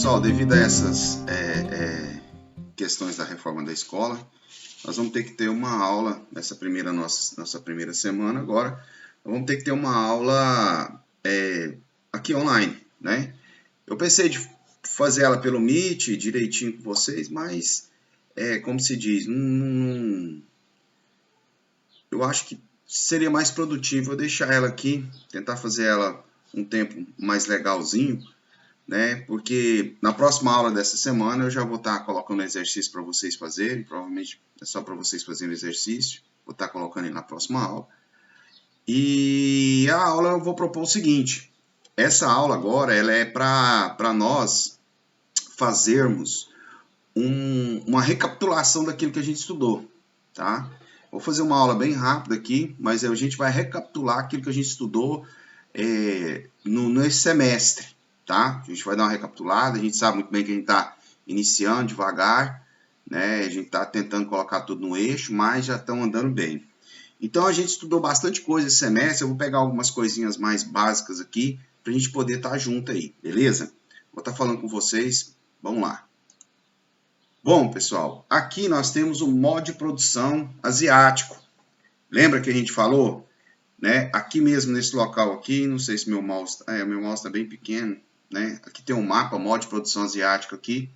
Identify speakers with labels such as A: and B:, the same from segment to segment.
A: pessoal, devido a essas questões da reforma da escola, nós vamos ter que ter uma aula nessa nossa primeira semana agora. Nós vamos ter que ter uma aula aqui online, né? Eu pensei de fazer ela pelo Meet direitinho com vocês, mas como se diz, eu acho que seria mais produtivo eu deixar ela aqui, tentar fazer ela um tempo mais legalzinho, né? Porque na próxima aula dessa semana eu já vou estar colocando exercício para vocês fazerem, provavelmente é só para vocês fazerem o exercício, vou estar colocando ele na próxima aula. E a aula eu vou propor o seguinte, essa aula agora ela é para nós fazermos uma recapitulação daquilo que a gente estudou, tá? Vou fazer uma aula bem rápida aqui, mas a gente vai recapitular aquilo que a gente estudou nesse semestre, tá? A gente vai dar uma recapitulada, a gente sabe muito bem que a gente está iniciando devagar, né? A gente está tentando colocar tudo no eixo, mas já estão andando bem. Então a gente estudou bastante coisa esse semestre, eu vou pegar algumas coisinhas mais básicas aqui, para a gente poder estar junto aí, beleza? Vou estar falando com vocês, vamos lá. Bom, pessoal, aqui nós temos o modo de produção asiático. Lembra que a gente falou? Né? Aqui mesmo, nesse local aqui, não sei se meu mouse está bem pequeno, né? Aqui tem um mapa, modo de produção asiático aqui.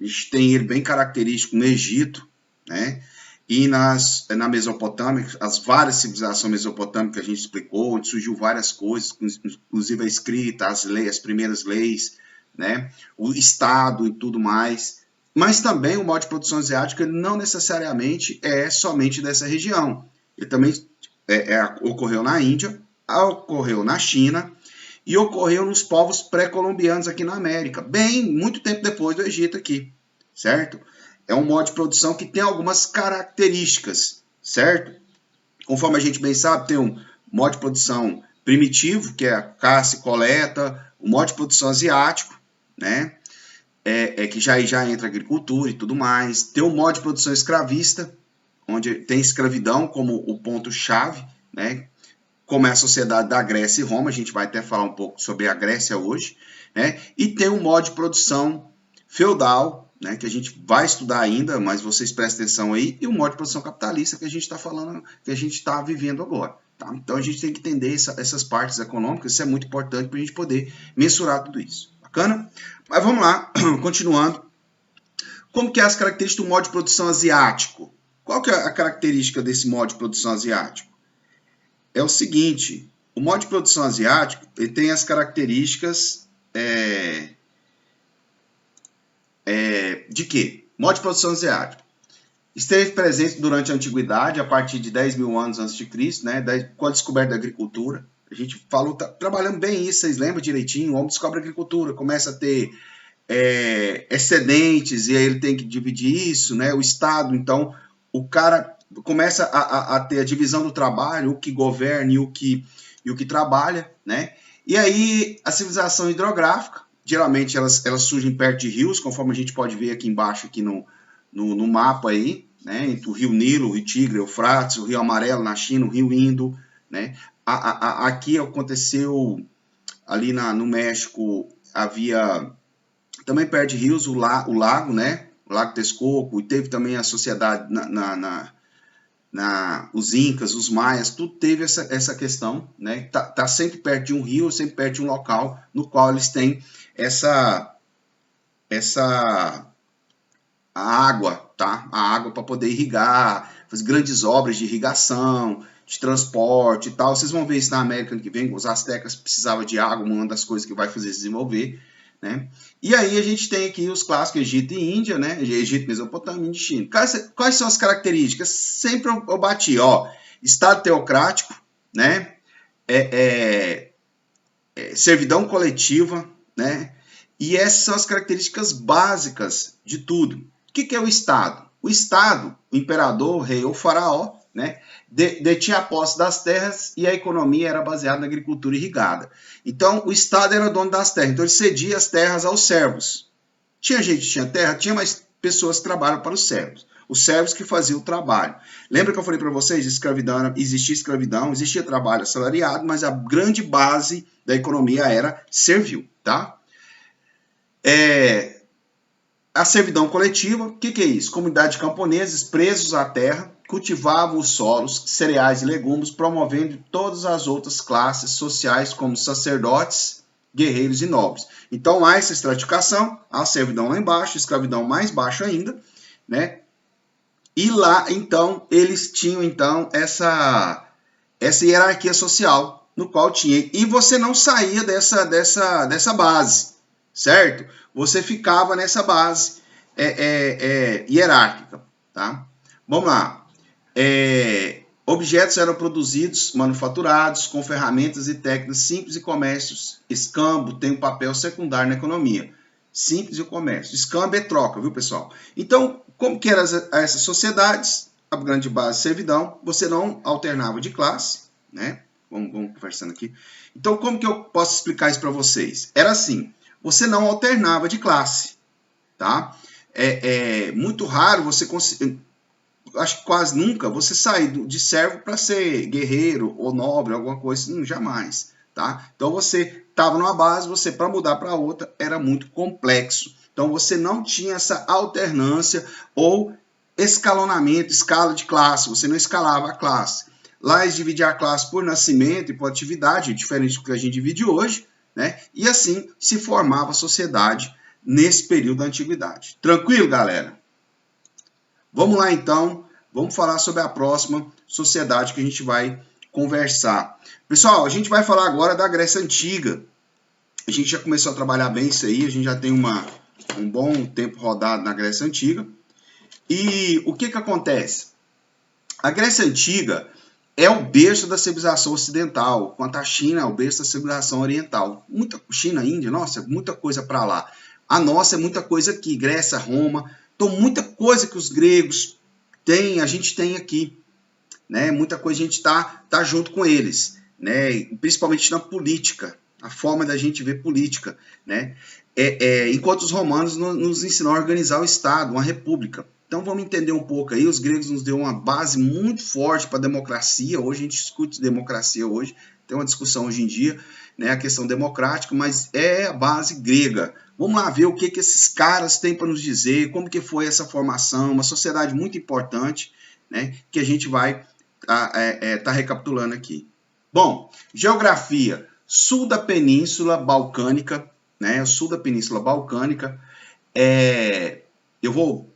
A: A gente tem ele bem característico no Egito, né? E na Mesopotâmia, as várias civilizações mesopotâmicas que a gente explicou, onde surgiu várias coisas, inclusive a escrita, as primeiras leis, né? O Estado e tudo mais. Mas também o modo de produção asiático ele não necessariamente é somente dessa região. Ele também ocorreu na Índia, ocorreu na China e ocorreu nos povos pré-colombianos aqui na América, muito tempo depois do Egito aqui, certo? É um modo de produção que tem algumas características, certo? Conforme a gente bem sabe, tem um modo de produção primitivo, que é a caça e coleta, o modo de produção asiático, né? Que já entra agricultura e tudo mais. Tem o modo de produção escravista, onde tem escravidão como o ponto-chave, né? Como é a sociedade da Grécia e Roma, a gente vai até falar um pouco sobre a Grécia hoje, né? E tem o modo de produção feudal, né? Que a gente vai estudar ainda, mas vocês prestem atenção aí, e o modo de produção capitalista que a gente está falando, que a gente está vivendo agora. Tá? Então a gente tem que entender essas partes econômicas, isso é muito importante para a gente poder mensurar tudo isso. Bacana? Mas vamos lá, continuando. Como que é as características do modo de produção asiático? Qual que é a característica desse modo de produção asiático? É o seguinte, o modo de produção asiático ele tem as características de quê? Modo de produção asiático. Esteve presente durante a Antiguidade, a partir de 10 mil anos antes de Cristo, né, com a descoberta da agricultura. A gente falou, trabalhando bem isso, vocês lembram direitinho? O homem descobre a agricultura, começa a ter excedentes, e aí ele tem que dividir isso, né? O Estado, então, o cara começa a ter a divisão do trabalho, o que governa e o que trabalha, né? E aí, a civilização hidrográfica, geralmente elas surgem perto de rios, conforme a gente pode ver aqui embaixo, aqui no mapa aí, né? Entre o rio Nilo, o rio Tigre, o Eufrates, o rio Amarelo na China, o rio Indo, né? Aqui aconteceu, ali no México, havia também perto de rios o lago, né? O Lago Texcoco, e teve também a sociedade, os Incas, os Maias, tudo teve essa questão, né? Tá sempre perto de um rio, sempre perto de um local no qual eles têm a água, tá? A água para poder irrigar, fazer grandes obras de irrigação, de transporte e tal. Vocês vão ver isso na América ano que vem, os astecas precisavam de água, uma das coisas que vai fazer desenvolver, né? E aí a gente tem aqui os clássicos Egito e Índia, né? Egito, Mesopotâmia, Índia e China. Quais são as características? Sempre eu bati, ó, Estado teocrático, né? Servidão coletiva, né? E essas são as características básicas de tudo. O que é o Estado? O Estado, o imperador, o rei ou faraó, né, detinha a posse das terras e a economia era baseada na agricultura irrigada. Então, o Estado era dono das terras, então ele cedia as terras aos servos. Tinha gente que tinha terra, tinha mais pessoas que trabalham para os servos que faziam o trabalho. Lembra que eu falei para vocês, existia escravidão, existia trabalho assalariado, mas a grande base da economia era servil, tá? A servidão coletiva, o que é isso? Comunidade de camponeses presos à terra, cultivavam os solos, cereais e legumes, promovendo todas as outras classes sociais, como sacerdotes, guerreiros e nobres. Então, há essa estratificação, a servidão lá embaixo, escravidão mais baixo ainda, né? E lá, então, eles tinham, então, essa hierarquia social, no qual tinha. E você não saía dessa base, certo? Você ficava nessa base hierárquica, tá? Vamos lá. Objetos eram produzidos, manufaturados, com ferramentas e técnicas simples e comércios. Escambo tem um papel secundário na economia. Simples e o comércio. Escambo é troca, viu, pessoal? Então, como que eram essas sociedades? A grande base servidão, você não alternava de classe, né? Vamos conversando aqui. Então, como que eu posso explicar isso para vocês? Era assim, você não alternava de classe, tá? Muito raro você conseguir, acho que quase nunca, você sair de servo para ser guerreiro ou nobre, alguma coisa assim, jamais, tá? Então, você estava numa base, você para mudar para outra era muito complexo. Então, você não tinha essa alternância ou escalonamento, escala de classe, você não escalava a classe. Lá eles dividiam a classe por nascimento e por atividade, diferente do que a gente divide hoje, né? E assim se formava a sociedade nesse período da antiguidade. Tranquilo, galera? Vamos lá, então. Vamos falar sobre a próxima sociedade que a gente vai conversar. Pessoal, a gente vai falar agora da Grécia Antiga. A gente já começou a trabalhar bem isso aí, a gente já tem um bom tempo rodado na Grécia Antiga. E o que acontece? A Grécia Antiga é o berço da civilização ocidental, enquanto a China é o berço da civilização oriental. China, Índia, nossa, muita coisa para lá. A nossa é muita coisa aqui, Grécia, Roma. Então, muita coisa que os gregos têm, a gente tem aqui. Né? Muita coisa a gente tá junto com eles, né? Principalmente na política, a forma da gente ver política. Né? Enquanto os romanos nos ensinaram a organizar o Estado, uma república. Então vamos entender um pouco aí, os gregos nos deu uma base muito forte para a democracia, hoje a gente discute democracia hoje, tem uma discussão hoje em dia, né, a questão democrática, mas é a base grega. Vamos lá ver o que esses caras têm para nos dizer, como que foi essa formação, uma sociedade muito importante, né, que a gente vai tá recapitulando aqui. Bom, geografia, sul da Península Balcânica, né, sul da Península Balcânica, eu vou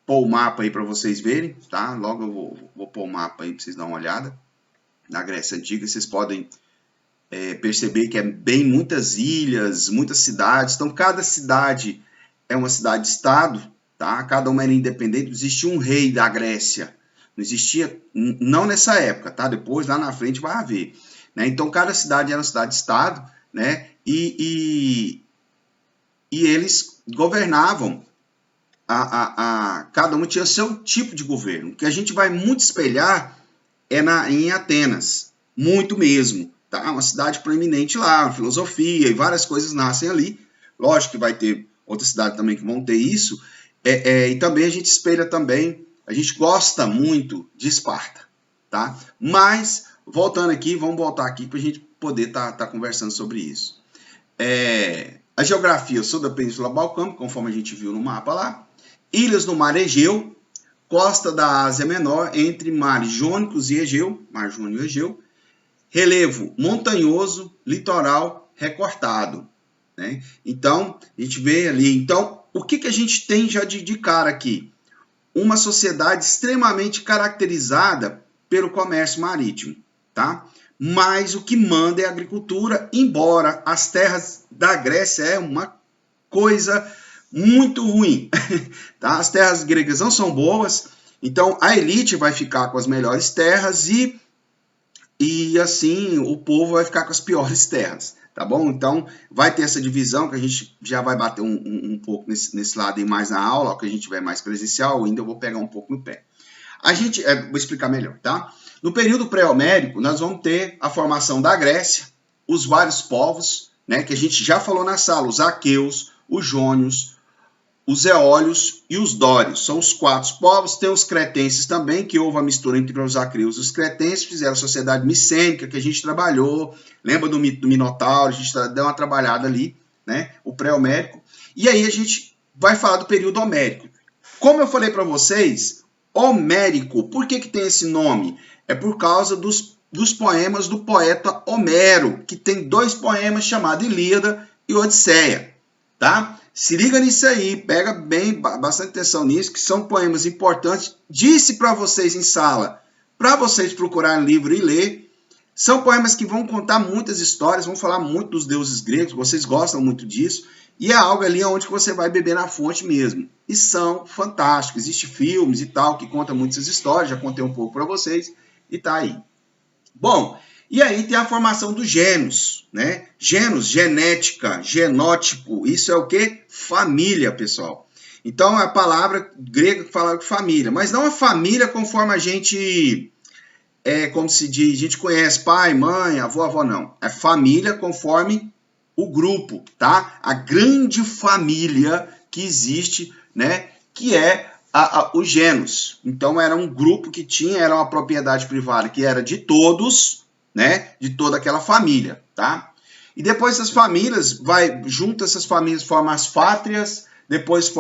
A: pôr o mapa aí para vocês verem, tá? Logo eu vou pôr o mapa aí para vocês darem uma olhada. Na Grécia Antiga, vocês podem perceber que é bem muitas ilhas, muitas cidades. Então, cada cidade é uma cidade-estado, tá? Cada uma era independente. Não existia um rei da Grécia. Não existia, não nessa época, tá? Depois, lá na frente, vai haver. Né? Então, cada cidade era uma cidade-estado, né? E eles governavam. Cada um tinha seu tipo de governo. O que a gente vai muito espelhar é em Atenas, muito mesmo. Tá? Uma cidade proeminente lá, filosofia e várias coisas nascem ali. Lógico que vai ter outras cidades também que vão ter isso. E também a gente espelha também, a gente gosta muito de Esparta. Tá? Mas, voltando aqui, vamos voltar aqui para a gente poder tá conversando sobre isso. A geografia, eu sou da Península Balcânica, conforme a gente viu no mapa lá. Ilhas no Mar Egeu, costa da Ásia Menor, entre mares Jônicos e Egeu, Mar Jônico e Egeu, relevo montanhoso, litoral recortado. Né? Então, a gente vê ali. Então, o que a gente tem já de cara aqui? Uma sociedade extremamente caracterizada pelo comércio marítimo. Tá? Mas o que manda é a agricultura, embora as terras da Grécia é uma coisa muito ruim. Tá? As terras gregas não são boas, então a elite vai ficar com as melhores terras e assim o povo vai ficar com as piores terras. Tá bom? Então vai ter essa divisão que a gente já vai bater um pouco nesse lado aí mais na aula, que a gente tiver mais presencial, ainda eu vou pegar um pouco no pé. Vou explicar melhor, tá? No período pré-homérico, nós vamos ter a formação da Grécia, os vários povos, né, que a gente já falou na sala, os aqueus, os jônios, os eólios e os dórios. São os 4 povos. Tem os cretenses também, que houve a mistura entre os aqueus e os cretenses, fizeram a sociedade micênica, que a gente trabalhou. Lembra do Minotauro? A gente deu uma trabalhada ali, né? O pré-homérico. E aí a gente vai falar do período homérico. Como eu falei para vocês, homérico, por que tem esse nome? É por causa dos poemas do poeta Homero, que tem 2 poemas chamados Ilíada e Odisseia, tá? Se liga nisso aí, pega bastante atenção nisso, que são poemas importantes. Disse para vocês em sala, para vocês procurarem livro e ler. São poemas que vão contar muitas histórias, vão falar muito dos deuses gregos, vocês gostam muito disso. E é algo ali onde você vai beber na fonte mesmo. E são fantásticos. Existem filmes e tal que contam muitas histórias, já contei um pouco para vocês e tá aí. Bom, e aí tem a formação dos gêmeos, né? Gêmeos, genética, genótipo, isso é o quê? Família, pessoal. Então, a palavra grega que fala de família, mas não a família conforme a gente, como se diz, a gente conhece pai, mãe, avó, não. É família conforme o grupo, tá? A grande família que existe, né? Que é os gêmeos. Então, era um grupo que era uma propriedade privada que era de todos, né? De toda aquela família, tá? E depois essas famílias, junta essas famílias, forma as fátrias, depois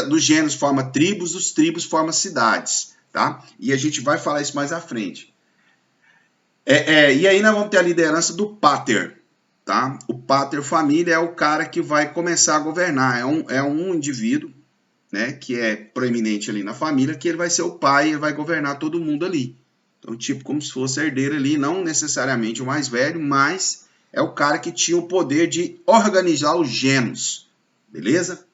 A: dos gêmeos forma tribos, dos tribos forma cidades, tá? E a gente vai falar isso mais à frente. E aí nós vamos ter a liderança do pater, tá? O pater família é o cara que vai começar a governar, é um indivíduo, né, que é proeminente ali na família, que ele vai ser o pai, ele vai governar todo mundo ali. Então, tipo, como se fosse herdeiro ali, não necessariamente o mais velho, mas é o cara que tinha o poder de organizar os gêmeos, beleza?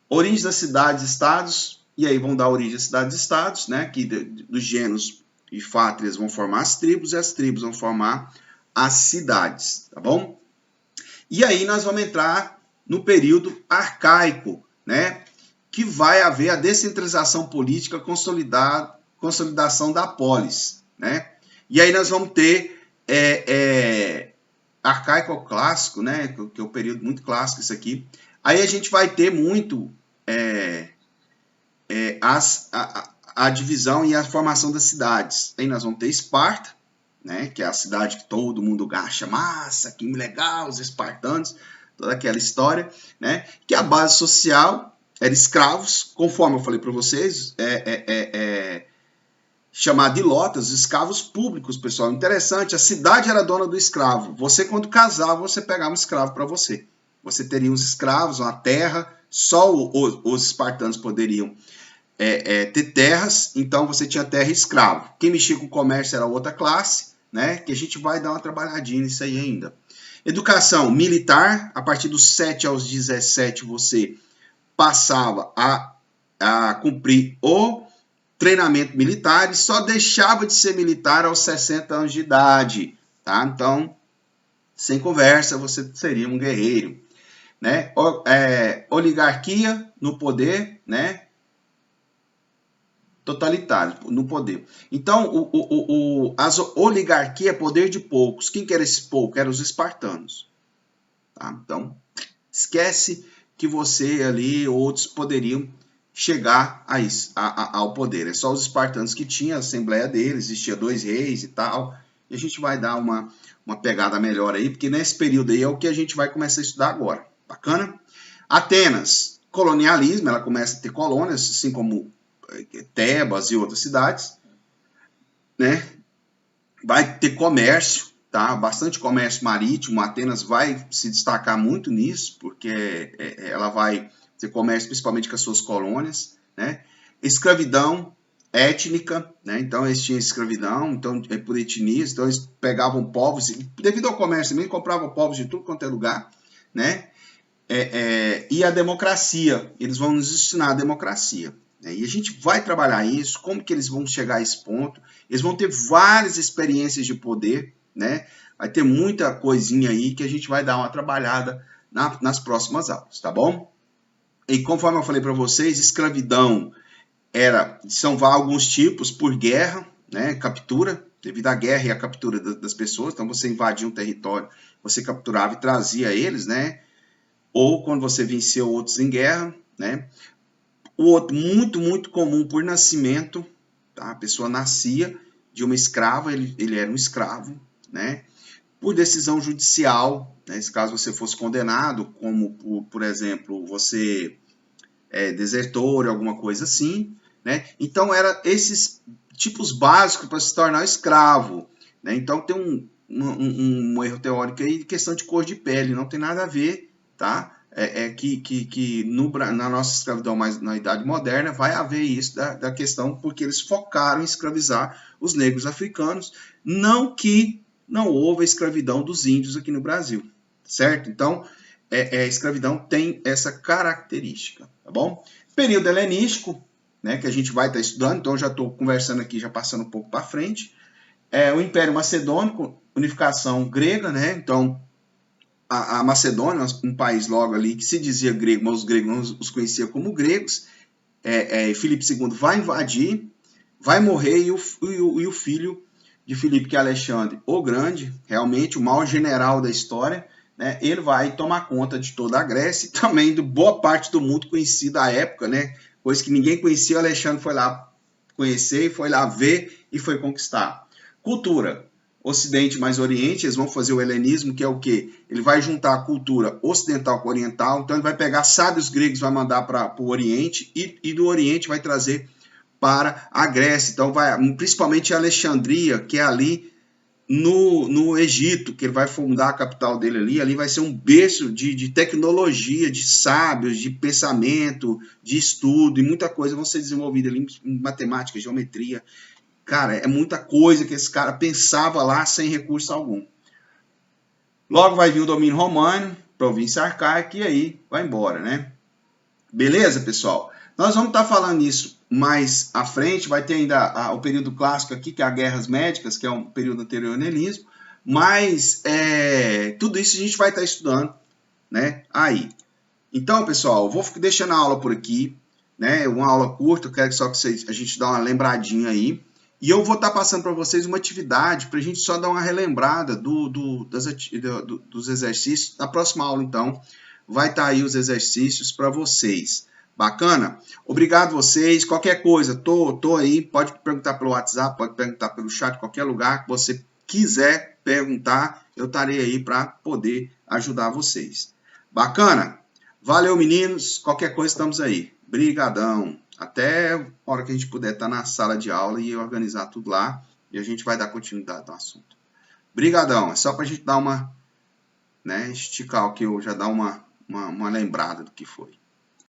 A: Origem das cidades e estados, e aí vão dar origem às cidades e estados, né, que dos gêmeos e fátrias vão formar as tribos, e as tribos vão formar as cidades, tá bom? E aí nós vamos entrar no período arcaico, né, que vai haver a descentralização política, consolidação da polis, né? E aí nós vamos ter arcaico ao clássico, né? Que é um período muito clássico isso aqui. Aí a gente vai ter muito a divisão e a formação das cidades. Aí nós vamos ter Esparta, né? Que é a cidade que todo mundo acha massa, que legal, os espartanos, toda aquela história, né? Que a base social era escravos, conforme eu falei para vocês, chamado de lotas, escravos públicos, pessoal. Interessante, a cidade era dona do escravo. Você, quando casava, você pegava um escravo para você. Você teria uns escravos, uma terra, só os espartanos poderiam ter terras, então você tinha terra e escravo. Quem mexia com o comércio era outra classe, né? Que a gente vai dar uma trabalhadinha nisso aí ainda. Educação militar, a partir dos 7 aos 17 você passava a cumprir o treinamento militar e só deixava de ser militar aos 60 anos de idade, tá? Então, sem conversa, você seria um guerreiro, né? Oligarquia no poder, né? Totalitário no poder. Então, as oligarquia é poder de poucos. Quem que era esse pouco? Eram os espartanos, tá? Então, esquece que você ali, outros poderiam chegar ao poder. É só os espartanos que tinham a assembleia deles, existia 2 reis e tal, e a gente vai dar uma pegada melhor aí, porque nesse período aí é o que a gente vai começar a estudar agora. Bacana? Atenas, colonialismo, ela começa a ter colônias, assim como Tebas e outras cidades, né? Vai ter comércio, tá? Bastante comércio marítimo. Atenas vai se destacar muito nisso, porque ela vai ter comércio principalmente com as suas colônias, né? Escravidão étnica, né? Então eles tinham escravidão, então por etnias, então eles pegavam povos, devido ao comércio também, compravam povos de tudo quanto é lugar, né? E a democracia, eles vão nos ensinar a democracia. E a gente vai trabalhar isso, como que eles vão chegar a esse ponto. Eles vão ter várias experiências de poder, né? Vai ter muita coisinha aí que a gente vai dar uma trabalhada nas próximas aulas, tá bom? E conforme eu falei para vocês, escravidão são alguns tipos por guerra, né? Captura, devido à guerra e à captura das pessoas. Então você invadia um território, você capturava e trazia eles, né? Ou quando você venceu outros em guerra, né? O outro, muito, muito comum por nascimento, tá? A pessoa nascia de uma escrava, ele era um escravo, né? por decisão judicial, né? Se caso você fosse condenado, como por exemplo, você é desertor, alguma coisa assim, né? Então, era esses tipos básicos para se tornar escravo, né? Então, tem um erro teórico aí de questão de cor de pele, não tem nada a ver, tá? Na nossa escravidão, mais na Idade Moderna, vai haver isso da questão, porque eles focaram em escravizar os negros africanos, não que não houve a escravidão dos índios aqui no Brasil, certo? Então, a escravidão tem essa característica, tá bom? Período helenístico, né, que a gente vai estar estudando, então já estou conversando aqui, já passando um pouco para frente. O Império Macedônico, unificação grega, né? Então, a Macedônia, um país logo ali que se dizia grego, mas os gregos não os conheciam como gregos. Filipe II vai invadir, vai morrer, e o filho de Filipe, que é Alexandre o Grande, realmente o maior general da história, né, ele vai tomar conta de toda a Grécia e também de boa parte do mundo conhecido à época, né, coisa que ninguém conhecia. O Alexandre foi lá conhecer, foi lá ver e foi conquistar. Cultura. Ocidente mais Oriente, eles vão fazer o helenismo, que é o quê? Ele vai juntar a cultura ocidental com a oriental, então ele vai pegar sábios gregos, vai mandar para o Oriente, e do Oriente vai trazer para a Grécia. Então, principalmente a Alexandria, que é ali no Egito, que ele vai fundar a capital dele ali. Ali vai ser um berço de tecnologia, de sábios, de pensamento, de estudo, e muita coisa vão ser desenvolvida ali em matemática, geometria. Cara, é muita coisa que esse cara pensava lá sem recurso algum. Logo vai vir o domínio romano, província arcaica, e aí vai embora, né? Beleza, pessoal? Nós vamos estar falando isso mais à frente, vai ter ainda o período clássico aqui, que é as guerras médicas, que é um período anterior ao helenismo, mas tudo isso a gente vai estar estudando, né? Aí. Então, pessoal, vou deixando a aula por aqui, né? Uma aula curta, eu quero só que a gente dê uma lembradinha aí. E eu vou estar passando para vocês uma atividade para a gente só dar uma relembrada dos exercícios. Na próxima aula, então, vai estar aí os exercícios para vocês. Bacana? Obrigado vocês. Qualquer coisa, tô aí. Pode perguntar pelo WhatsApp, pode perguntar pelo chat, qualquer lugar que você quiser perguntar, eu estarei aí para poder ajudar vocês. Bacana? Valeu, meninos. Qualquer coisa, estamos aí. Brigadão. Até a hora que a gente puder estar na sala de aula e organizar tudo lá. E a gente vai dar continuidade no assunto. Brigadão. É só para a gente dar uma, né, esticar o que eu já dar uma lembrada do que foi.